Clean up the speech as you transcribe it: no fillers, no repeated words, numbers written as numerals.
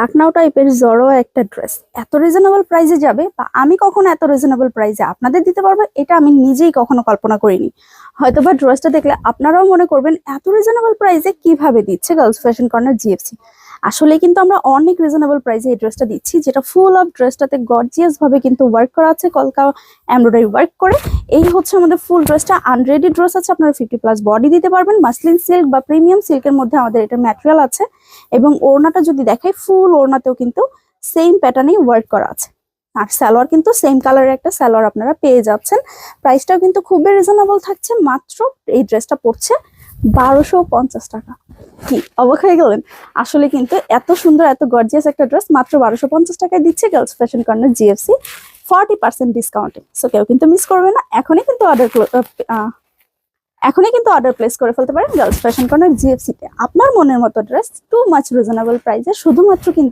ঢাকনাও টাইপের জড়ো একটা ড্রেস এত রিজনেবল প্রাইসে যাবে, বা আমি কখনো এত রিজনেবল প্রাইসে আপনাদের দিতে পারবো এটা আমি নিজেই কখনো কল্পনা করিনি। হয়তোবা ড্রেসটা দেখলে আপনারাও মনে করবেন এত রিজনেবল প্রাইসে কিভাবে দিচ্ছে গার্লস ফ্যাশন কর্নার জিএফসি। আসলে কিন্তু আমরা অনেক রিজনেবল প্রাইসে এই ড্রেসটা দিচ্ছি, যেটা ফুল অফ ড্রেসটাতে গর্জিয়াস ভাবে কিন্তু ওয়ার্ক করা আছে, কলকা এমব্রয়ডারি ওয়ার্ক করে। এই হচ্ছে আমাদের ফুল ড্রেসটা। আনরেডি ড্রেস আছে, আপনারা 50+ বডি দিতে পারবেন। মাসলিন সিল্ক বা প্রিমিয়াম সিল্কের মধ্যে আমাদের এটা ম্যাটেরিয়াল আছে। এবং ওড়নাটা যদি দেখাই, ফুল ওড়নাতেও কিন্তু সেম প্যাটার্নেই ওয়ার্ক করা আছে। আর সালোয়ার কিন্তু সেম কালারের একটা সালোয়ার আপনারা পেয়ে যাচ্ছেন। প্রাইসটাও কিন্তু খুবই রিজনেবল থাকছে। মাত্র এই ড্রেসটা পড়ছে 1250 টাকা। কি অবাক হয়ে গেলেন? আসলে কিন্তু এত সুন্দর এত গর্জিয়াস একটা ড্রেস মাত্র 1250 টাকায় দিচ্ছে গার্লস ফ্যাশন কর্নার জিএফসি 40% ডিসকাউন্টে। সো কেউ কিন্তু মিস করবে না। এখনই কিন্তু অর্ডার প্লেস করে ফেলতে পারেন গার্লস ফ্যাশন কর্নার জিএফসি তে। আপনার মনের মতো ড্রেস টু মাচ রিজনেবল প্রাইসে শুধুমাত্র কিন্তু